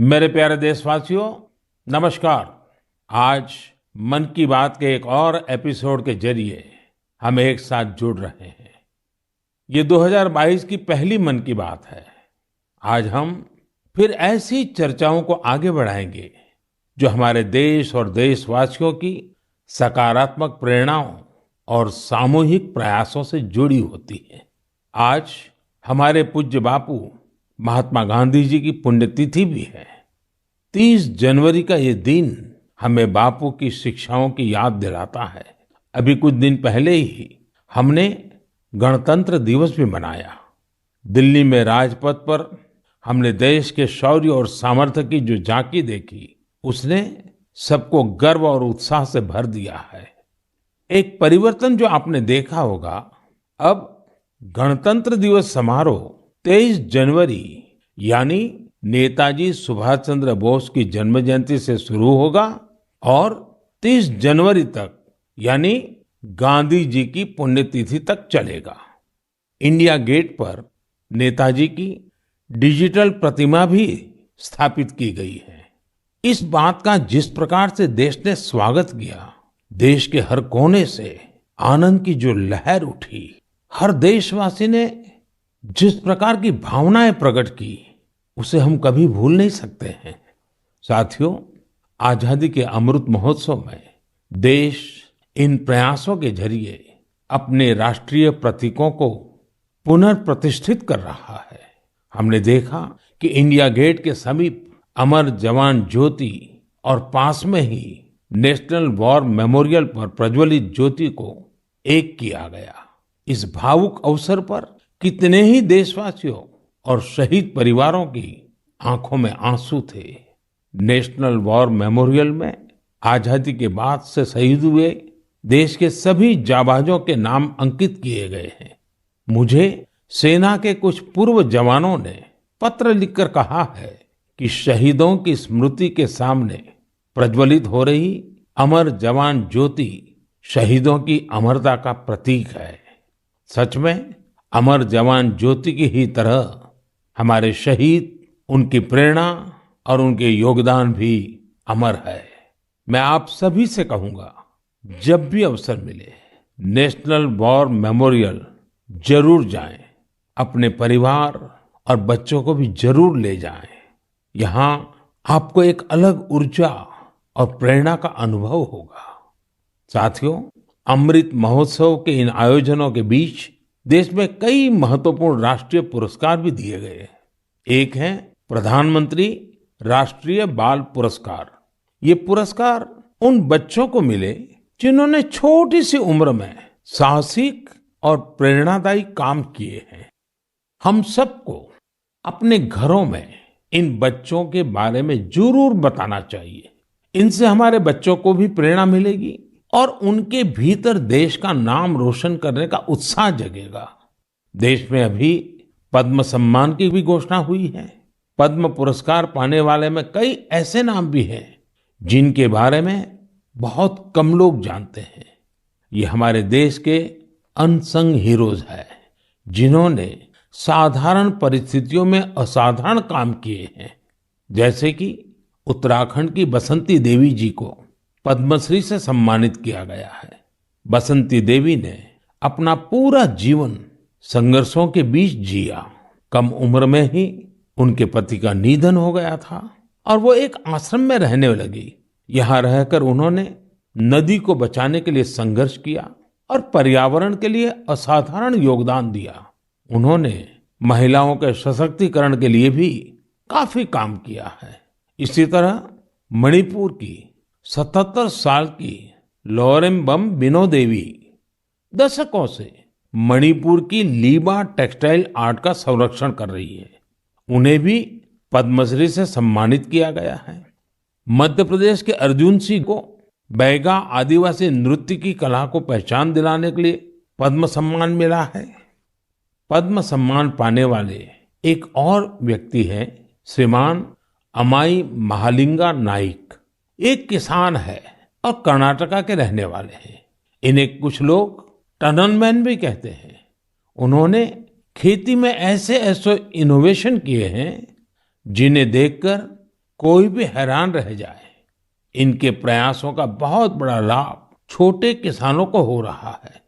मेरे प्यारे देशवासियों, नमस्कार। आज मन की बात के एक और एपिसोड के जरिए हम एक साथ जुड़ रहे हैं। ये 2022 की पहली मन की बात है। आज हम फिर ऐसी चर्चाओं को आगे बढ़ाएंगे जो हमारे देश और देशवासियों की सकारात्मक प्रेरणाओं और सामूहिक प्रयासों से जुड़ी होती है। आज हमारे पूज्य बापू महात्मा गांधी जी की पुण्यतिथि भी है। 30 जनवरी का ये दिन हमें बापू की शिक्षाओं की याद दिलाता है। अभी कुछ दिन पहले ही हमने गणतंत्र दिवस भी मनाया। दिल्ली में राजपथ पर हमने देश के शौर्य और सामर्थ्य की जो झांकी देखी, उसने सबको गर्व और उत्साह से भर दिया है। एक परिवर्तन जो आपने देखा होगा, अब गणतंत्र दिवस समारोह 23 जनवरी यानी नेताजी सुभाष चंद्र बोस की जन्म जयंती से शुरू होगा और 30 जनवरी तक यानी गांधी जी की पुण्यतिथि तक चलेगा। इंडिया गेट पर नेताजी की डिजिटल प्रतिमा भी स्थापित की गई है। इस बात का जिस प्रकार से देश ने स्वागत किया, देश के हर कोने से आनंद की जो लहर उठी, हर देशवासी ने जिस प्रकार की भावनाएं प्रकट की, उसे हम कभी भूल नहीं सकते हैं। साथियों, आजादी के अमृत महोत्सव में देश इन प्रयासों के जरिए अपने राष्ट्रीय प्रतीकों को पुनर्प्रतिष्ठित कर रहा है। हमने देखा कि इंडिया गेट के समीप अमर जवान ज्योति और पास में ही नेशनल वॉर मेमोरियल पर प्रज्वलित ज्योति को एक किया गया। इस भावुक अवसर पर कितने ही देशवासियों और शहीद परिवारों की आंखों में आंसू थे। नेशनल वॉर मेमोरियल में आजादी के बाद से शहीद हुए देश के सभी जाबाजों के नाम अंकित किए गए हैं। मुझे सेना के कुछ पूर्व जवानों ने पत्र लिखकर कहा है कि शहीदों की स्मृति के सामने प्रज्वलित हो रही अमर जवान ज्योति शहीदों की अमरता का प्रतीक है। सच में अमर जवान ज्योति की ही तरह हमारे शहीद, उनकी प्रेरणा और उनके योगदान भी अमर है। मैं आप सभी से कहूंगा, जब भी अवसर मिले नेशनल वॉर मेमोरियल जरूर जाएं। अपने परिवार और बच्चों को भी जरूर ले जाएं। यहाँ आपको एक अलग ऊर्जा और प्रेरणा का अनुभव होगा। साथियों, अमृत महोत्सव के इन आयोजनों के बीच देश में कई महत्वपूर्ण राष्ट्रीय पुरस्कार भी दिए गए। एक है प्रधानमंत्री राष्ट्रीय बाल पुरस्कार। ये पुरस्कार उन बच्चों को मिले जिन्होंने छोटी सी उम्र में साहसिक और प्रेरणादायी काम किए हैं। हम सबको अपने घरों में इन बच्चों के बारे में जरूर बताना चाहिए। इनसे हमारे बच्चों को भी प्रेरणा मिलेगी और उनके भीतर देश का नाम रोशन करने का उत्साह जगेगा। देश में अभी पद्म सम्मान की भी घोषणा हुई है। पद्म पुरस्कार पाने वाले में कई ऐसे नाम भी हैं जिनके बारे में बहुत कम लोग जानते हैं। ये हमारे देश के अनसंग हीरोज हैं, जिन्होंने साधारण परिस्थितियों में असाधारण काम किए हैं। जैसे कि उत्तराखंड की बसंती देवी जी को पद्मश्री से सम्मानित किया गया है। बसंती देवी ने अपना पूरा जीवन संघर्षों के बीच जिया। कम उम्र में ही उनके पति का निधन हो गया था और वो एक आश्रम में रहने लगी। यहाँ रहकर उन्होंने नदी को बचाने के लिए संघर्ष किया और पर्यावरण के लिए असाधारण योगदान दिया। उन्होंने महिलाओं के सशक्तिकरण के लिए भी काफी काम किया है। इसी तरह मणिपुर की 77 साल की लौरेम्बम बिनो देवी दशकों से मणिपुर की लीबा टेक्सटाइल आर्ट का संरक्षण कर रही है। उन्हें भी पद्मश्री से सम्मानित किया गया है। मध्य प्रदेश के अर्जुन सिंह को बैगा आदिवासी नृत्य की कला को पहचान दिलाने के लिए पद्म सम्मान मिला है। पद्म सम्मान पाने वाले एक और व्यक्ति हैं श्रीमान अमाई महालिंगा नाइक। एक किसान है और कर्नाटका के रहने वाले हैं। इन्हें कुछ लोग टनल मैन भी कहते हैं। उन्होंने खेती में ऐसे ऐसे इनोवेशन किए हैं जिन्हें देखकर कोई भी हैरान रह जाए। इनके प्रयासों का बहुत बड़ा लाभ छोटे किसानों को हो रहा है।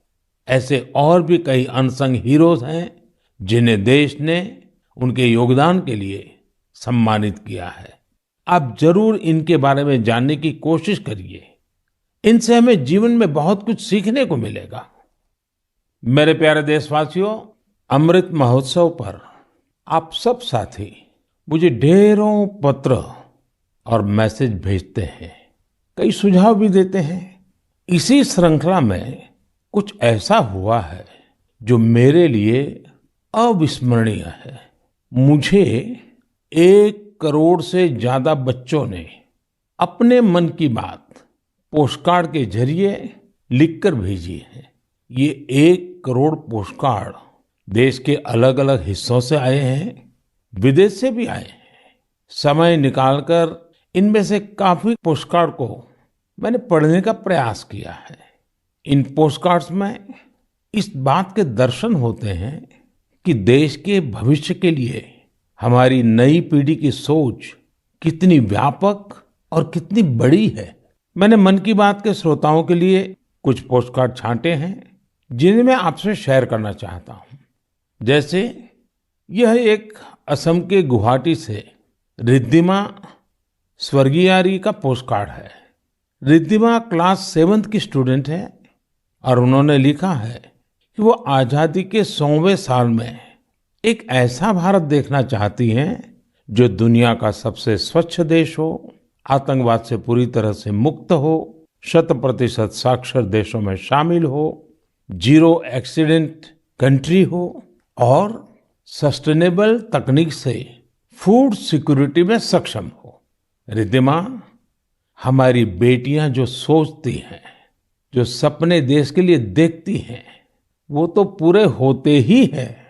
ऐसे और भी कई अनसंग हीरोज हैं जिन्हें देश ने उनके योगदान के लिए सम्मानित किया है। आप जरूर इनके बारे में जानने की कोशिश करिए। इनसे हमें जीवन में बहुत कुछ सीखने को मिलेगा। मेरे प्यारे देशवासियों, अमृत महोत्सव पर आप सब साथी मुझे ढेरों पत्र और मैसेज भेजते हैं, कई सुझाव भी देते हैं। इसी श्रृंखला में कुछ ऐसा हुआ है जो मेरे लिए अविस्मरणीय है। मुझे 1 करोड़ से ज्यादा बच्चों ने अपने मन की बात पोस्टकार्ड के जरिए लिखकर भेजी है। ये 1 करोड़ पोस्टकार्ड देश के अलग अलग हिस्सों से आए हैं, विदेश से भी आए हैं। समय निकालकर इनमें से काफी पोस्टकार्ड को मैंने पढ़ने का प्रयास किया है। इन पोस्टकार्ड्स में इस बात के दर्शन होते हैं कि देश के भविष्य के लिए हमारी नई पीढ़ी की सोच कितनी व्यापक और कितनी बड़ी है। मैंने मन की बात के श्रोताओं के लिए कुछ पोस्टकार्ड छांटे हैं जिन्हें मैं आपसे शेयर करना चाहता हूं। जैसे यह एक असम के गुवाहाटी से रिद्धिमा स्वर्गियारी का पोस्टकार्ड है। रिद्धिमा क्लास 7th की स्टूडेंट है और उन्होंने लिखा है कि वो आजादी के 100वें साल में एक ऐसा भारत देखना चाहती हैं जो दुनिया का सबसे स्वच्छ देश हो, आतंकवाद से पूरी तरह से मुक्त हो, 100% साक्षर देशों में शामिल हो, जीरो एक्सीडेंट कंट्री हो और सस्टेनेबल तकनीक से फूड सिक्योरिटी में सक्षम हो। रिद्धिमा, हमारी बेटियां जो सोचती हैं, जो सपने देश के लिए देखती हैं, वो तो पूरे होते ही हैं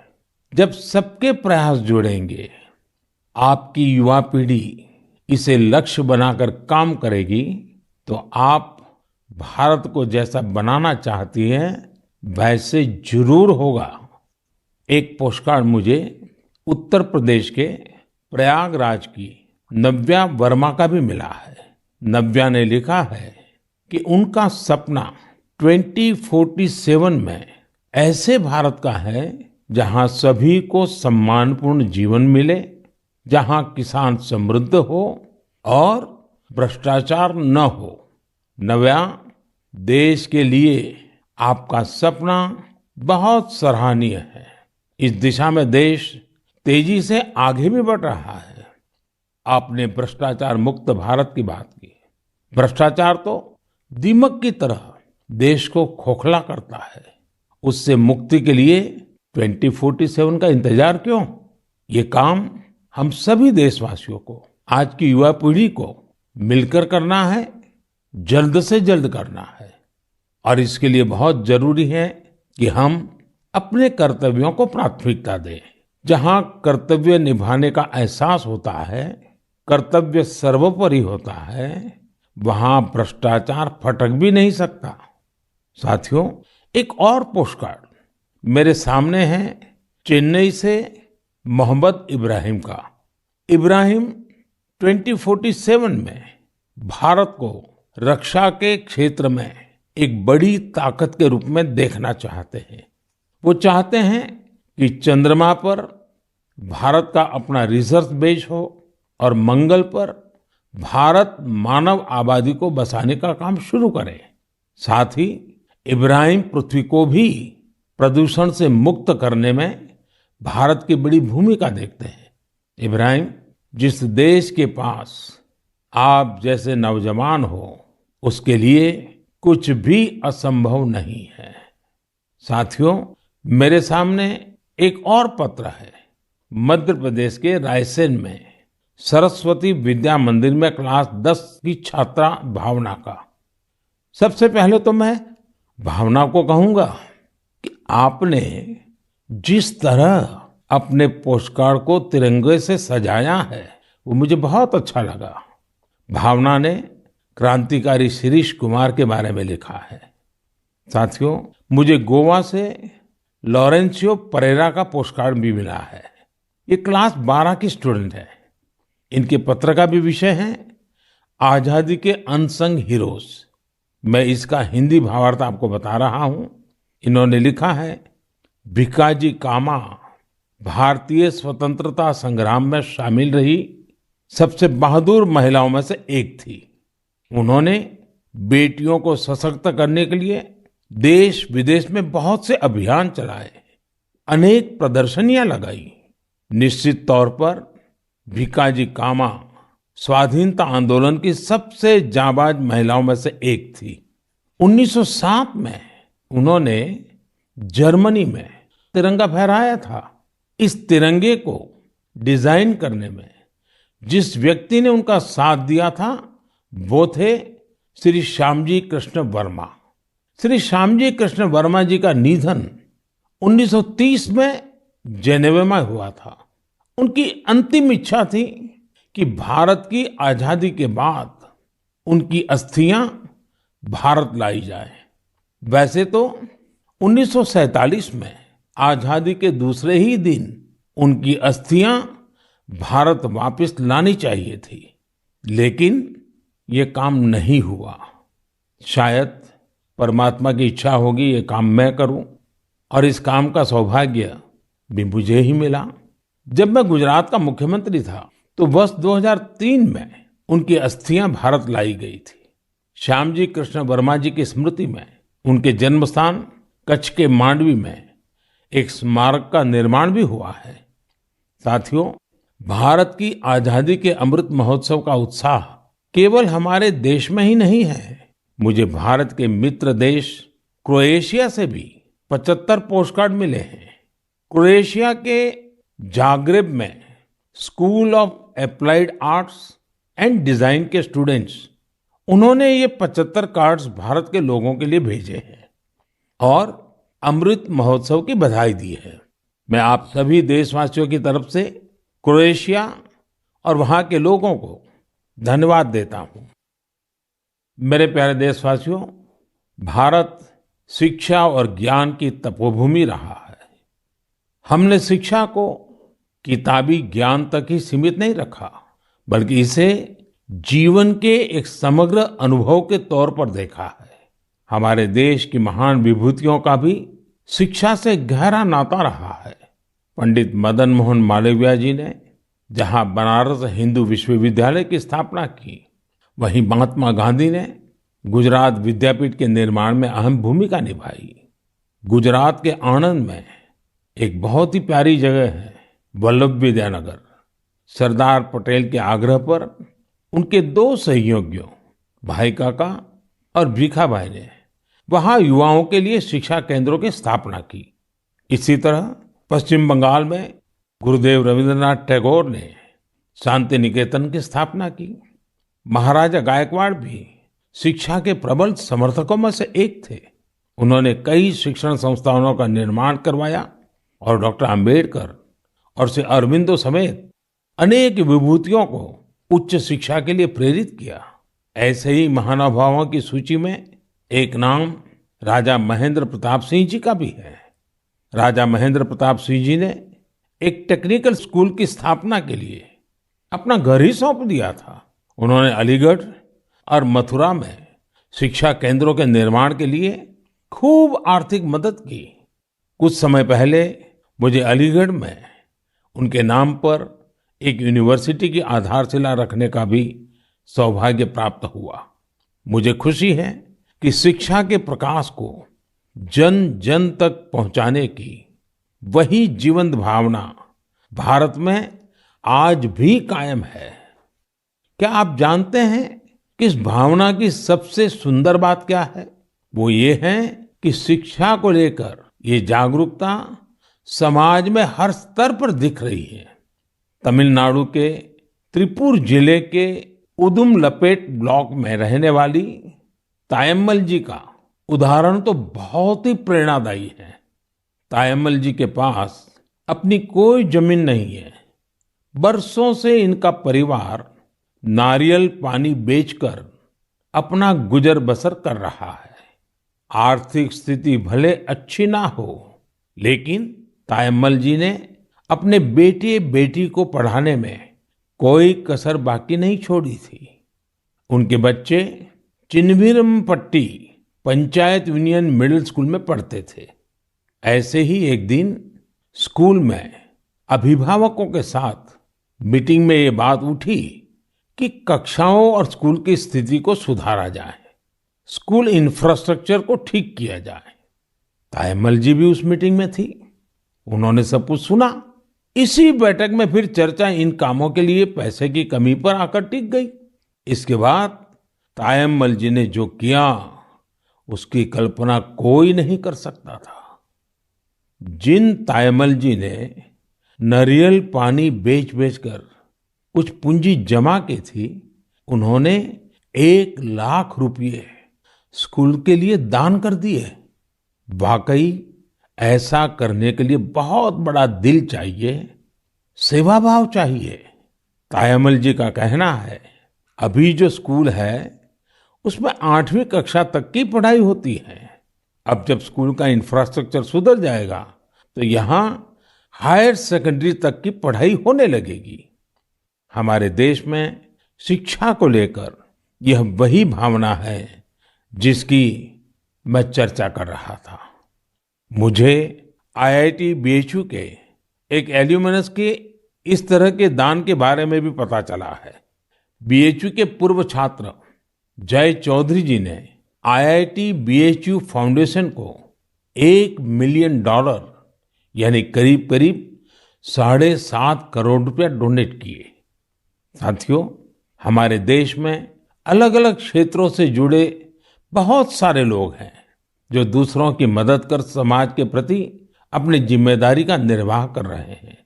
जब सबके प्रयास जुड़ेंगे। आपकी युवा पीढ़ी इसे लक्ष्य बनाकर काम करेगी तो आप भारत को जैसा बनाना चाहती हैं वैसे जरूर होगा। एक पोस्टकार्ड मुझे उत्तर प्रदेश के प्रयागराज की नव्या वर्मा का भी मिला है। नव्या ने लिखा है कि उनका सपना 2047 में ऐसे भारत का है जहां सभी को सम्मानपूर्ण जीवन मिले, जहां किसान समृद्ध हो और भ्रष्टाचार न हो। नव्या, देश के लिए आपका सपना बहुत सराहनीय है। इस दिशा में देश तेजी से आगे भी बढ़ रहा है। आपने भ्रष्टाचार मुक्त भारत की बात की। भ्रष्टाचार तो दीमक की तरह देश को खोखला करता है। उससे मुक्ति के लिए 2047 का इंतजार क्यों? ये काम हम सभी देशवासियों को, आज की युवा पीढ़ी को मिलकर करना है, जल्द से जल्द करना है। और इसके लिए बहुत जरूरी है कि हम अपने कर्तव्यों को प्राथमिकता दें। जहां कर्तव्य निभाने का एहसास होता है, कर्तव्य सर्वोपरि होता है, वहां भ्रष्टाचार फटक भी नहीं सकता। साथियों, एक और पोस्टकार्ड मेरे सामने है चेन्नई से मोहम्मद इब्राहिम का। इब्राहिम 2047 में भारत को रक्षा के क्षेत्र में एक बड़ी ताकत के रूप में देखना चाहते हैं। वो चाहते हैं कि चंद्रमा पर भारत का अपना रिसर्च बेस हो और मंगल पर भारत मानव आबादी को बसाने का काम शुरू करे। साथ ही इब्राहिम पृथ्वी को भी प्रदूषण से मुक्त करने में भारत की बड़ी भूमिका देखते हैं। इब्राहिम, जिस देश के पास आप जैसे नौजवान हो, उसके लिए कुछ भी असंभव नहीं है। साथियों, मेरे सामने एक और पत्र है मध्य प्रदेश के रायसेन में सरस्वती विद्या मंदिर में क्लास 10 की छात्रा भावना का। सबसे पहले तो मैं भावना को कहूंगा कि आपने जिस तरह अपने पोस्टकार्ड को तिरंगे से सजाया है वो मुझे बहुत अच्छा लगा। भावना ने क्रांतिकारी शिरीष कुमार के बारे में लिखा है। साथियों, मुझे गोवा से लॉरेंशियो परेरा का पोस्टकार्ड भी मिला है। ये क्लास 12 की स्टूडेंट है। इनके पत्र का भी विषय है आजादी के अनसंग हीरोज। मैं इसका हिंदी भावार्थ आपको बता रहा हूं। इन्होंने लिखा है, भिकाजी कामा भारतीय स्वतंत्रता संग्राम में शामिल रही सबसे बहादुर महिलाओं में से एक थी। उन्होंने बेटियों को सशक्त करने के लिए देश विदेश में बहुत से अभियान चलाए, अनेक प्रदर्शनियां लगाई। निश्चित तौर पर भिकाजी कामा स्वाधीनता आंदोलन की सबसे जाबाज महिलाओं में से एक थी। 1907 में उन्होंने जर्मनी में तिरंगा फहराया था। इस तिरंगे को डिजाइन करने में जिस व्यक्ति ने उनका साथ दिया था वो थे श्री श्यामजी कृष्ण वर्मा। श्री श्यामजी कृष्ण वर्मा जी का निधन 1930 में जेनेवा में हुआ था। उनकी अंतिम इच्छा थी कि भारत की आजादी के बाद उनकी अस्थियां भारत लाई जाए। वैसे तो 1947 में आजादी के दूसरे ही दिन उनकी अस्थियां भारत वापस लानी चाहिए थी, लेकिन ये काम नहीं हुआ। शायद परमात्मा की इच्छा होगी ये काम मैं करूं, और इस काम का सौभाग्य भी मुझे ही मिला। जब मैं गुजरात का मुख्यमंत्री था तो वर्ष 2003 में उनकी अस्थियां भारत लाई गई थी। श्यामजी कृष्ण वर्मा जी की स्मृति में उनके जन्म स्थान कच्छ के मांडवी में एक स्मारक का निर्माण भी हुआ है। साथियों, भारत की आजादी के अमृत महोत्सव का उत्साह केवल हमारे देश में ही नहीं है। मुझे भारत के मित्र देश क्रोएशिया से भी 75 पोस्टकार्ड मिले हैं। क्रोएशिया के जाग्रेब में school of applied arts and design के स्टूडेंट्स, उन्होंने ये 75 कार्ड्स भारत के लोगों के लिए भेजे हैं और अमृत महोत्सव की बधाई दी है। मैं आप सभी देशवासियों की तरफ से क्रोएशिया और वहां के लोगों को धन्यवाद देता हूं। मेरे प्यारे देशवासियों, भारत शिक्षा और ज्ञान की तपोभूमि रहा है। हमने शिक्षा को किताबी ज्ञान तक ही सीमित नहीं रखा, बल्कि इसे जीवन के एक समग्र अनुभव के तौर पर देखा है। हमारे देश की महान विभूतियों का भी शिक्षा से गहरा नाता रहा है। पंडित मदन मोहन मालवीय जी ने जहां बनारस हिंदू विश्वविद्यालय की स्थापना की, वहीं महात्मा गांधी ने गुजरात विद्यापीठ के निर्माण में अहम भूमिका निभाई। गुजरात के आणंद में एक बहुत ही प्यारी जगह है वल्लभ विद्यानगर। सरदार पटेल के आग्रह पर उनके 2 सहयोगियों भाई काका और भीखा भाई ने वहां युवाओं के लिए शिक्षा केंद्रों की स्थापना की। इसी तरह पश्चिम बंगाल में गुरुदेव रविंद्रनाथ टैगोर ने शांति निकेतन की स्थापना की। महाराजा गायकवाड़ भी शिक्षा के प्रबल समर्थकों में से एक थे। उन्होंने कई शिक्षण संस्थानों का निर्माण करवाया और डॉक्टर अंबेडकर और श्री अरविंदो समेत अनेक विभूतियों को उच्च शिक्षा के लिए प्रेरित किया। ऐसे ही महानुभावों की सूची में एक नाम राजा महेंद्र प्रताप सिंह जी का भी है। राजा महेंद्र प्रताप सिंह जी ने एक टेक्निकल स्कूल की स्थापना के लिए अपना घर ही सौंप दिया था। उन्होंने अलीगढ़ और मथुरा में शिक्षा केंद्रों के निर्माण के लिए खूब आर्थिक मदद की। कुछ समय पहले मुझे अलीगढ़ में उनके नाम पर एक यूनिवर्सिटी की आधारशिला रखने का भी सौभाग्य प्राप्त हुआ। मुझे खुशी है कि शिक्षा के प्रकाश को जन जन तक पहुंचाने की वही जीवंत भावना भारत में आज भी कायम है। क्या आप जानते हैं कि इस भावना की सबसे सुंदर बात क्या है? वो ये है कि शिक्षा को लेकर ये जागरूकता समाज में हर स्तर पर दिख रही है। तमिलनाडु के त्रिपुर जिले के उदुमलपेट ब्लॉक में रहने वाली तायम्मल जी का उदाहरण तो बहुत ही प्रेरणादायी है। तायम्मल जी के पास अपनी कोई जमीन नहीं है। बरसों से इनका परिवार नारियल पानी बेचकर अपना गुजर बसर कर रहा है। आर्थिक स्थिति भले अच्छी ना हो, लेकिन तायम्मल जी ने अपने बेटे बेटी को पढ़ाने में कोई कसर बाकी नहीं छोड़ी थी। उनके बच्चे Chinnaveerampatti panchayat union middle school में पढ़ते थे। ऐसे ही एक दिन स्कूल में अभिभावकों के साथ मीटिंग में ये बात उठी कि कक्षाओं और स्कूल की स्थिति को सुधारा जाए, स्कूल इंफ्रास्ट्रक्चर को ठीक किया जाए। तायम्मल जी भी उस मीटिंग में थी। उन्होंने सब कुछ सुना। इसी बैठक में फिर चर्चा इन कामों के लिए पैसे की कमी पर आकर टिक गई। इसके बाद तायम्मल जी ने जो किया उसकी कल्पना कोई नहीं कर सकता था। जिन तायम्मल जी ने नारियल पानी बेच बेचकर कुछ पूंजी जमा की थी, उन्होंने 1 लाख रुपए स्कूल के लिए दान कर दिए। वाकई ऐसा करने के लिए बहुत बड़ा दिल चाहिए, सेवा भाव चाहिए। तायम्मल जी का कहना है, अभी जो स्कूल है उसमें 8वीं कक्षा तक की पढ़ाई होती है। अब जब स्कूल का इंफ्रास्ट्रक्चर सुधर जाएगा तो यहाँ हायर सेकेंडरी तक की पढ़ाई होने लगेगी। हमारे देश में शिक्षा को लेकर यह वही भावना है जिसकी मैं चर्चा कर रहा था। मुझे आईआईटी बीएचयू के एक एल्यूमिनस के इस तरह के दान के बारे में भी पता चला है। बीएचयू के पूर्व छात्र जय चौधरी जी ने आईआईटी बीएचयू फाउंडेशन को $1 मिलियन यानी करीब करीब 7.5 करोड़ रुपया डोनेट किए। साथियों, हमारे देश में अलग अलग क्षेत्रों से जुड़े बहुत सारे लोग हैं जो दूसरों की मदद कर समाज के प्रति अपनी जिम्मेदारी का निर्वाह कर रहे हैं।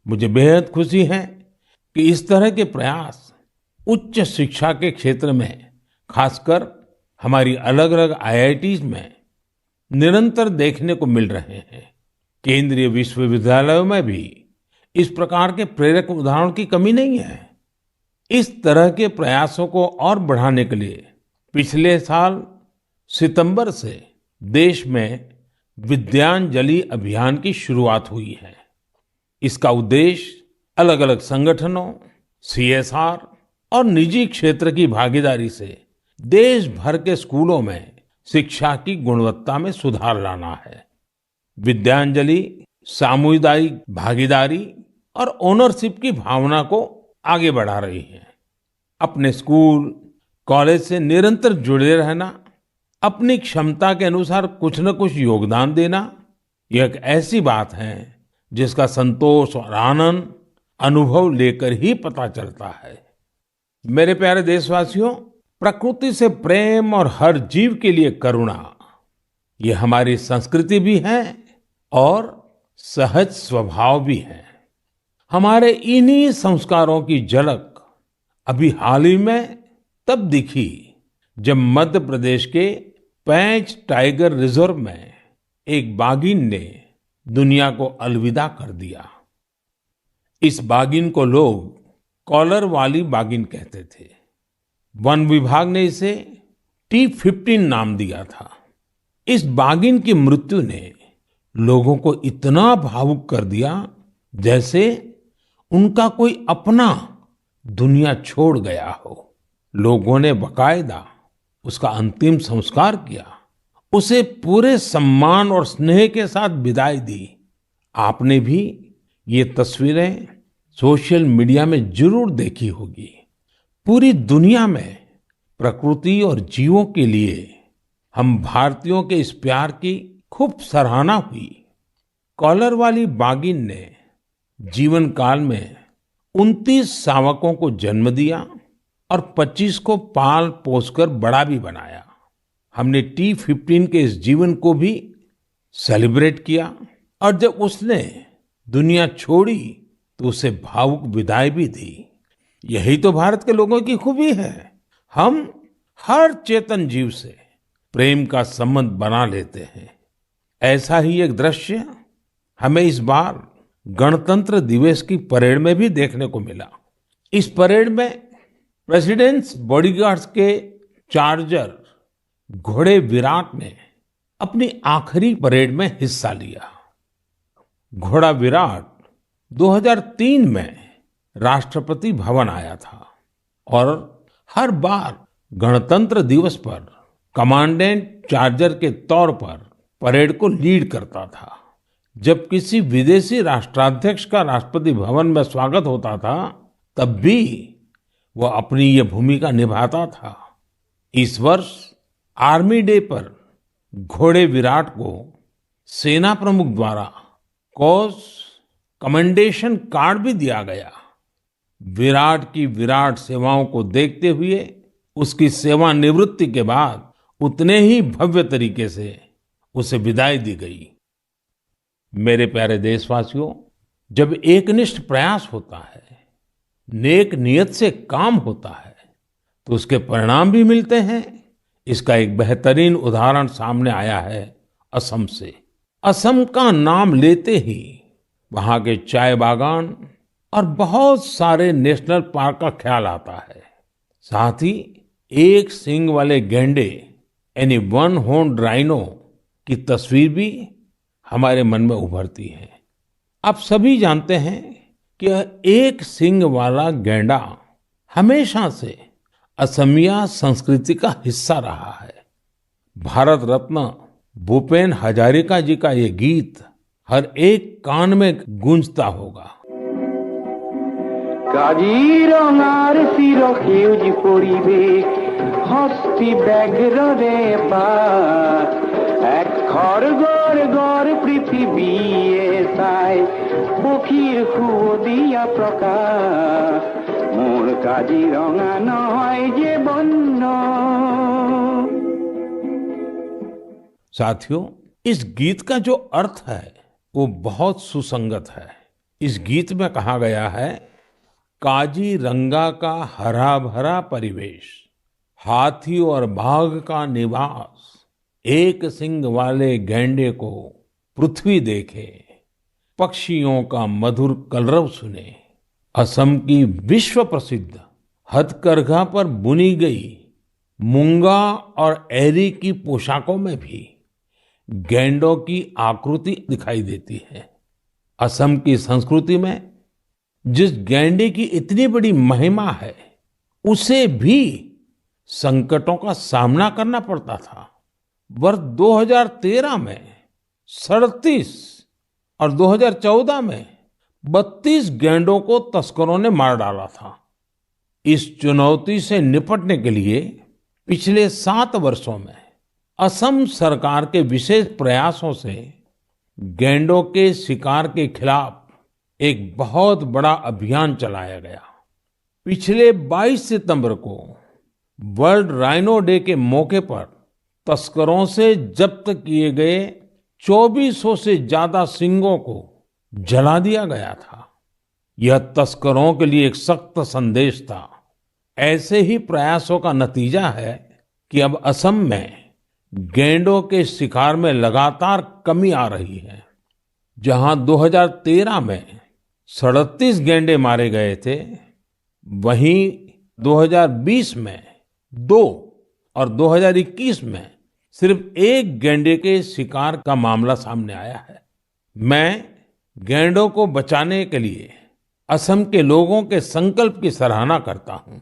मुझे बेहद खुशी है कि इस तरह के प्रयास उच्च शिक्षा के क्षेत्र में, खासकर हमारी अलग अलग आईआईटीज में निरंतर देखने को मिल रहे हैं। केंद्रीय विश्वविद्यालयों में भी इस प्रकार के प्रेरक उदाहरणों की कमी नहीं है। इस तरह के प्रयासों को और बढ़ाने के लिए पिछले साल सितंबर से देश में विद्यांजलि अभियान की शुरुआत हुई है। इसका उद्देश्य अलग अलग संगठनों, सीएसआर और निजी क्षेत्र की भागीदारी से देश भर के स्कूलों में शिक्षा की गुणवत्ता में सुधार लाना है। विद्यांजलि सामुदायिक भागीदारी और ओनरशिप की भावना को आगे बढ़ा रही है। अपने स्कूल, कॉलेज से निरंतर जुड़े रहना, अपनी क्षमता के अनुसार कुछ न कुछ योगदान देना, यह एक ऐसी बात है जिसका संतोष और आनंद अनुभव लेकर ही पता चलता है। मेरे प्यारे देशवासियों, प्रकृति से प्रेम और हर जीव के लिए करुणा, ये हमारी संस्कृति भी है और सहज स्वभाव भी है। हमारे इन्हीं संस्कारों की झलक अभी हाल ही में तब दिखी जब मध्य प्रदेश के पेंच टाइगर रिजर्व में एक बाघिन ने दुनिया को अलविदा कर दिया। इस बाघिन को लोग कॉलर वाली बाघिन कहते थे। वन विभाग ने इसे T15 नाम दिया था। इस बाघिन की मृत्यु ने लोगों को इतना भावुक कर दिया जैसे उनका कोई अपना दुनिया छोड़ गया हो। लोगों ने बाकायदा उसका अंतिम संस्कार किया, उसे पूरे सम्मान और स्नेह के साथ विदाई दी। आपने भी ये तस्वीरें सोशल मीडिया में जरूर देखी होगी। पूरी दुनिया में प्रकृति और जीवों के लिए हम भारतीयों के इस प्यार की खूब सराहना हुई। कॉलर वाली बाघिन ने जीवन काल में 29 शावकों को जन्म दिया और 25 को पाल पोसकर बड़ा भी बनाया। हमने T15 के इस जीवन को भी सेलिब्रेट किया और जब उसने दुनिया छोड़ी तो उसे भावुक विदाई भी दी। यही तो भारत के लोगों की खूबी है। हम हर चेतन जीव से प्रेम का संबंध बना लेते हैं। ऐसा ही एक दृश्य हमें इस बार गणतंत्र दिवस की परेड में भी देखने को मिला। इस परेड में प्रेसिडेंट्स बॉडीगार्ड्स के चार्जर घोड़े विराट ने अपनी आखिरी परेड में हिस्सा लिया। घोड़ा विराट 2003 में राष्ट्रपति भवन आया था और हर बार गणतंत्र दिवस पर कमांडेंट चार्जर के तौर पर परेड को लीड करता था। जब किसी विदेशी राष्ट्राध्यक्ष का राष्ट्रपति भवन में स्वागत होता था, तब भी वो अपनी ये भूमिका निभाता था। इस वर्ष आर्मी डे पर घोड़े विराट को सेना प्रमुख द्वारा कॉज कमेंडेशन कार्ड भी दिया गया। विराट की विराट सेवाओं को देखते हुए उसकी सेवानिवृत्ति के बाद उतने ही भव्य तरीके से उसे विदाई दी गई। मेरे प्यारे देशवासियों, जब एकनिष्ठ प्रयास होता है, नेक नियत से काम होता है, तो उसके परिणाम भी मिलते हैं। इसका एक बेहतरीन उदाहरण सामने आया है असम से। असम का नाम लेते ही वहां के चाय बागान और बहुत सारे नेशनल पार्क का ख्याल आता है। साथ ही एक सींग वाले गैंडे यानी वन हॉर्न्ड राइनो की तस्वीर भी हमारे मन में उभरती है। आप सभी जानते हैं कि एक सींग वाला गैंडा हमेशा से असमिया संस्कृति का हिस्सा रहा है। भारत रत्न भूपेन हजारिका जी का ये गीत हर एक कान में गूंजता होगा। কাজিৰঙাৰ চিৰ সেউজ পৰিৱেশ হস্তি ব্যাঘ্ৰ ৰে পাৰ এক খৰগৰ গড় পৃথিৱীয়ে চাই পক্ষীৰ সুদিয়া প্ৰকাশ মোৰ কাজিৰঙা নহয় যে বন্য। साथियों, इस गीत का जो अर्थ है वो बहुत सुसंगत है। इस गीत में कहा गया है, काजीरंगा का हरा भरा परिवेश, हाथी और बाघ का निवास, एक सींग वाले गैंडे को पृथ्वी देखे, पक्षियों का मधुर कलरव सुने। असम की विश्व प्रसिद्ध हथकरघा पर बुनी गई मूंगा और एरी की पोशाकों में भी गैंडों की आकृति दिखाई देती है। असम की संस्कृति में जिस गैंडे की इतनी बड़ी महिमा है, उसे भी संकटों का सामना करना पड़ता था। वर्ष 2013 में 37 और 2014 में 32 गैंडों को तस्करों ने मार डाला था। इस चुनौती से निपटने के लिए पिछले 7 वर्षों में असम सरकार के विशेष प्रयासों से गैंडों के शिकार के खिलाफ एक बहुत बड़ा अभियान चलाया गया। पिछले 22 सितंबर को वर्ल्ड राइनो डे के मौके पर तस्करों से जब्त किए गए 2400 से ज्यादा सींगों को जला दिया गया था। यह तस्करों के लिए एक सख्त संदेश था। ऐसे ही प्रयासों का नतीजा है कि अब असम में गैंडों के शिकार में लगातार कमी आ रही है। जहां 2013 में 37 गैंडे मारे गए थे, वहीं 2020 में 2 और 2021 में सिर्फ 1 गैंडे के शिकार का मामला सामने आया है। मैं गैंडों को बचाने के लिए असम के लोगों के संकल्प की सराहना करता हूं।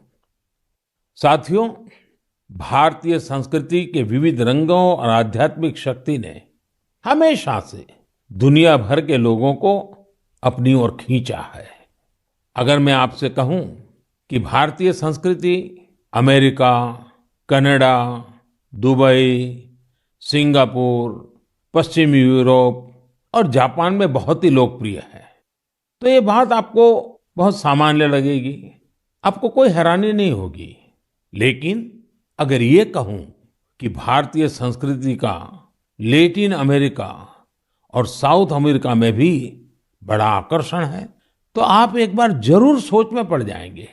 साथियों, भारतीय संस्कृति के विविध रंगों और आध्यात्मिक शक्ति ने हमेशा से दुनिया भर के लोगों को अपनी ओर खींचा है। अगर मैं आपसे कहूं कि भारतीय संस्कृति अमेरिका, कनाडा, दुबई, सिंगापुर, पश्चिमी यूरोप और जापान में बहुत ही लोकप्रिय है, तो ये बात आपको बहुत सामान्य लगेगी, आपको कोई हैरानी नहीं होगी। लेकिन अगर ये कहूं कि भारतीय संस्कृति का लैटिन अमेरिका और साउथ अमेरिका में भी बड़ा आकर्षण है, तो आप एक बार जरूर सोच में पड़ जाएंगे।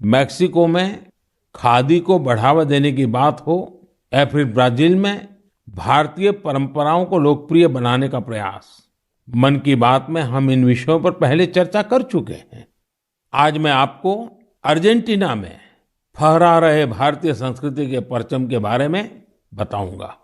मैक्सिको में खादी को बढ़ावा देने की बात हो या फिर ब्राजील में भारतीय परंपराओं को लोकप्रिय बनाने का प्रयास, मन की बात में हम इन विषयों पर पहले चर्चा कर चुके हैं। आज मैं आपको अर्जेंटीना में फहरा रहे भारतीय संस्कृति के परचम के बारे में बताऊंगा।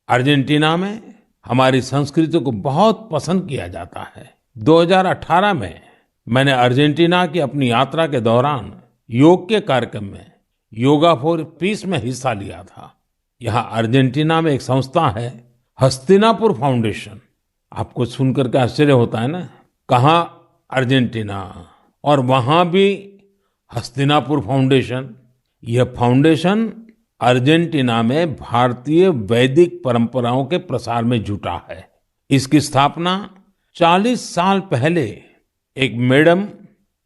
अर्जेंटीना में हमारी संस्कृति को बहुत पसंद किया जाता है। 2018 में मैंने अर्जेंटीना की अपनी यात्रा के दौरान योग के कार्यक्रम में योगा फॉर पीस में हिस्सा लिया था। यहाँ अर्जेंटीना में एक संस्था है, हस्तिनापुर फाउंडेशन। आपको सुनकर के आश्चर्य होता है ना, कहाँ अर्जेंटीना और वहां भी हस्तिनापुर फाउंडेशन। यह फाउंडेशन अर्जेंटीना में भारतीय वैदिक परंपराओं के प्रसार में जुटा है। इसकी स्थापना 40 साल पहले एक मैडम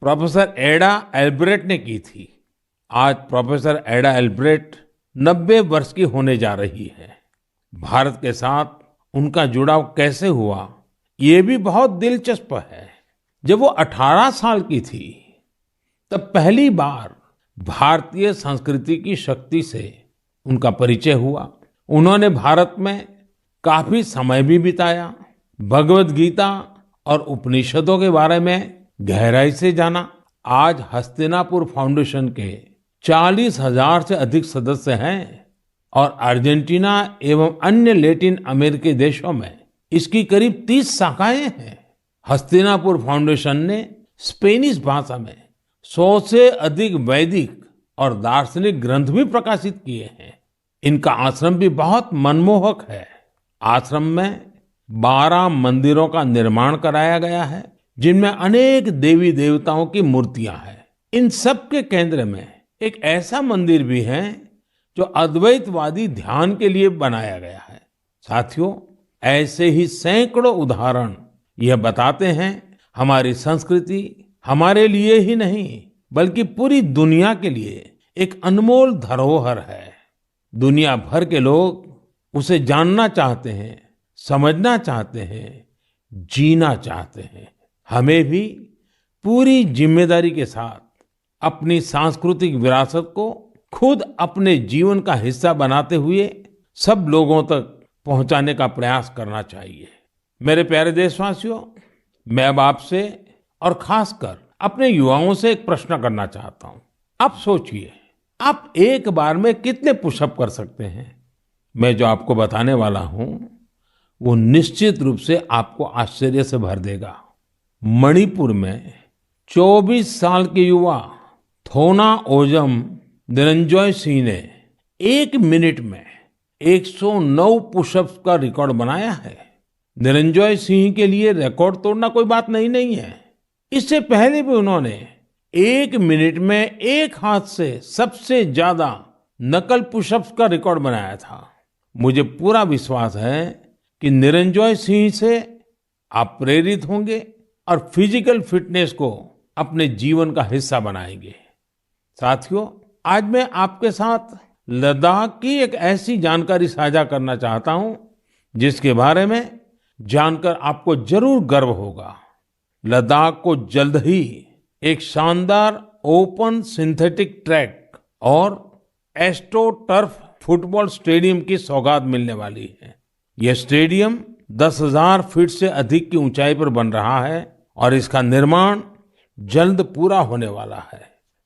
प्रोफेसर एडा एल्ब्रेट ने की थी। आज प्रोफेसर एडा एल्ब्रेट 90 वर्ष की होने जा रही है। भारत के साथ उनका जुड़ाव कैसे हुआ, ये भी बहुत दिलचस्प है। जब वो 18 साल की थी, तब पहली बार भारतीय संस्कृति की शक्ति से उनका परिचय हुआ। उन्होंने भारत में काफी समय भी बिताया, भगवत गीता और उपनिषदों के बारे में गहराई से जाना। आज हस्तिनापुर फाउंडेशन के 40,000 से अधिक सदस्य हैं और अर्जेंटीना एवं अन्य लैटिन अमेरिकी देशों में इसकी करीब 30 शाखाएं हैं। हस्तिनापुर फाउंडेशन ने स्पेनिश भाषा में 100 से अधिक वैदिक और दार्शनिक ग्रंथ भी प्रकाशित किए हैं। इनका आश्रम भी बहुत मनमोहक है। आश्रम में 12 मंदिरों का निर्माण कराया गया है, जिनमें अनेक देवी देवताओं की मूर्तियां हैं। इन सब के केंद्र में एक ऐसा मंदिर भी है जो अद्वैतवादी ध्यान के लिए बनाया गया है। साथियों, ऐसे ही सैकड़ों उदाहरण यह बताते हैं हमारी संस्कृति हमारे लिए ही नहीं बल्कि पूरी दुनिया के लिए एक अनमोल धरोहर है। दुनिया भर के लोग उसे जानना चाहते हैं, समझना चाहते हैं, जीना चाहते हैं। हमें भी पूरी जिम्मेदारी के साथ अपनी सांस्कृतिक विरासत को खुद अपने जीवन का हिस्सा बनाते हुए सब लोगों तक पहुंचाने का प्रयास करना चाहिए। मेरे प्यारे देशवासियों, मैं अब आपसे और खासकर अपने युवाओं से एक प्रश्न करना चाहता हूं। आप सोचिए, आप एक बार में कितने पुशअप कर सकते हैं? मैं जो आपको बताने वाला हूं वो निश्चित रूप से आपको आश्चर्य से भर देगा। मणिपुर में 24 साल के युवा थोना ओजम निरंजॉय सिंह ने 1 मिनट में 109 पुशअप्स का रिकॉर्ड बनाया है। निरंजॉय सिंह के लिए रिकॉर्ड तोड़ना कोई बात नहीं है। इससे पहले भी उन्होंने 1 मिनट में एक हाथ से सबसे ज्यादा नकल पुशअप्स का रिकॉर्ड बनाया था। मुझे पूरा विश्वास है कि निरंजॉय सिंह से आप प्रेरित होंगे और फिजिकल फिटनेस को अपने जीवन का हिस्सा बनाएंगे। साथियों, आज मैं आपके साथ लद्दाख की एक ऐसी जानकारी साझा करना चाहता हूं जिसके बारे में जानकर आपको जरूर गर्व होगा। लद्दाख को जल्द ही एक शानदार ओपन सिंथेटिक ट्रैक और एस्ट्रो टर्फ फुटबॉल स्टेडियम की सौगात मिलने वाली है। यह स्टेडियम 10,000 फीट से अधिक की ऊंचाई पर बन रहा है और इसका निर्माण जल्द पूरा होने वाला है।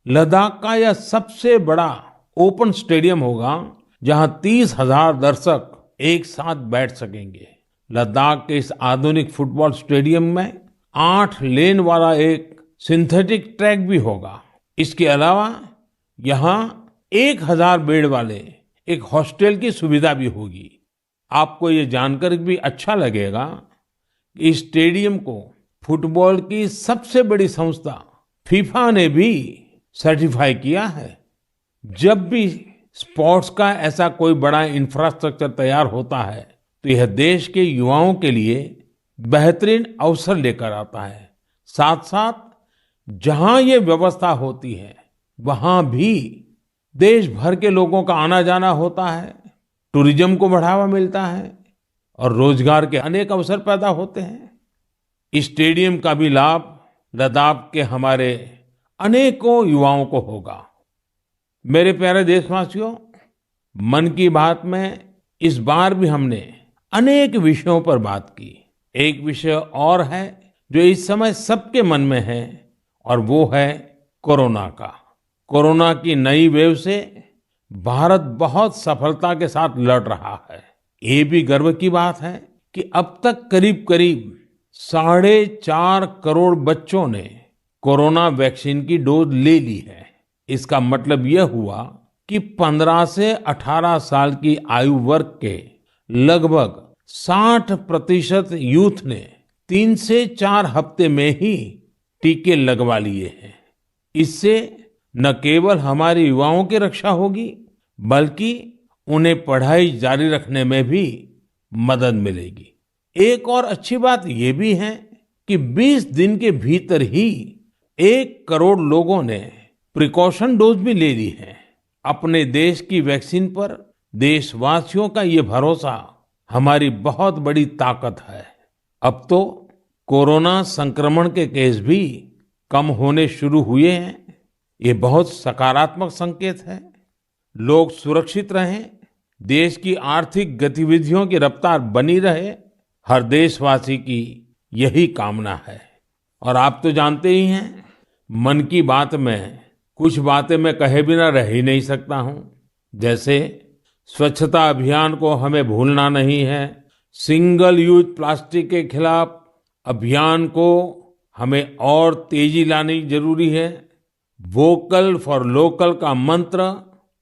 लद्दाख का यह सबसे बड़ा ओपन स्टेडियम होगा जहां 30,000 दर्शक एक साथ बैठ सकेंगे। लद्दाख के इस आधुनिक फुटबॉल स्टेडियम में 8 लेन वाला एक सिंथेटिक ट्रैक भी होगा। इसके अलावा यहाँ 1,000 बेड वाले एक हॉस्टल की सुविधा भी होगी। आपको ये जानकर भी अच्छा लगेगा कि इस स्टेडियम को फुटबॉल की सबसे बड़ी संस्था फीफा ने भी सर्टिफाई किया है। जब भी स्पोर्ट्स का ऐसा कोई बड़ा इंफ्रास्ट्रक्चर तैयार होता है तो यह देश के युवाओं के लिए बेहतरीन अवसर लेकर आता है। साथ साथ जहां ये व्यवस्था होती है वहां भी देश भर के लोगों का आना जाना होता है, टूरिज्म को बढ़ावा मिलता है और रोजगार के अनेक अवसर पैदा होते हैं। इस स्टेडियम का भी लाभ लद्दाख के हमारे अनेकों युवाओं को होगा। मेरे प्यारे देशवासियों, मन की बात में इस बार भी हमने अनेक विषयों पर बात की। एक विषय और है जो इस समय सबके मन में है और वो है कोरोना का। कोरोना की नई वेव से भारत बहुत सफलता के साथ लड़ रहा है। ये भी गर्व की बात है कि अब तक करीब करीब 4.5 करोड़ बच्चों ने कोरोना वैक्सीन की डोज ले ली है। इसका मतलब यह हुआ कि 15 से 18 साल की आयु वर्ग के लगभग 60% यूथ ने 3 से 4 हफ्ते में ही टीके लगवा लिए हैं। इससे न केवल हमारे युवाओं की रक्षा होगी, बल्कि उन्हें पढ़ाई जारी रखने में भी मदद मिलेगी। एक और अच्छी बात ये भी है कि 20 दिन के भीतर ही 1 करोड़ लोगों ने प्रिकॉशन डोज भी ले ली है। अपने देश की वैक्सीन पर देशवासियों का ये भरोसा हमारी बहुत बड़ी ताकत है। अब तो कोरोना संक्रमण के केस भी कम होने शुरू हुए हैं। ये बहुत सकारात्मक संकेत है। लोग सुरक्षित रहें, देश की आर्थिक गतिविधियों की रफ्तार बनी रहे, हर देशवासी की यही कामना है। और आप तो जानते ही हैं, मन की बात में कुछ बातें मैं कहे बिना रह ही नहीं सकता हूं। जैसे स्वच्छता अभियान को हमें भूलना नहीं है, सिंगल यूज प्लास्टिक के खिलाफ अभियान को हमें और तेजी लानी जरूरी है। वोकल फॉर लोकल का मंत्र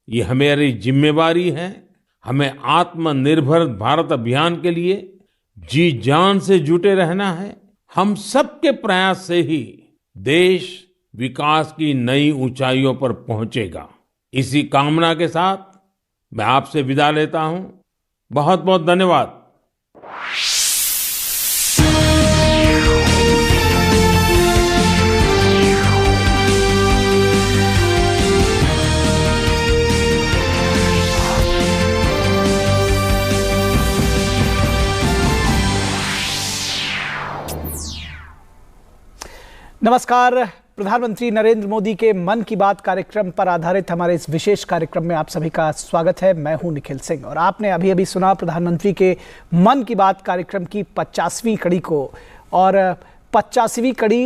ये हमारी जिम्मेवारी है। हमें आत्मनिर्भर भारत अभियान के लिए जी जान से जुटे रहना है। हम सबके प्रयास से ही देश विकास की नई ऊंचाइयों पर पहुंचेगा। इसी कामना के साथ मैं आपसे विदा लेता हूं। बहुत बहुत धन्यवाद। नमस्कार। प्रधानमंत्री नरेंद्र मोदी के मन की बात कार्यक्रम पर आधारित हमारे इस विशेष कार्यक्रम में आप सभी का स्वागत है। मैं हूं निखिल सिंह और आपने अभी अभी सुना प्रधानमंत्री के मन की बात कार्यक्रम की 50वीं कड़ी को। और 50वीं कड़ी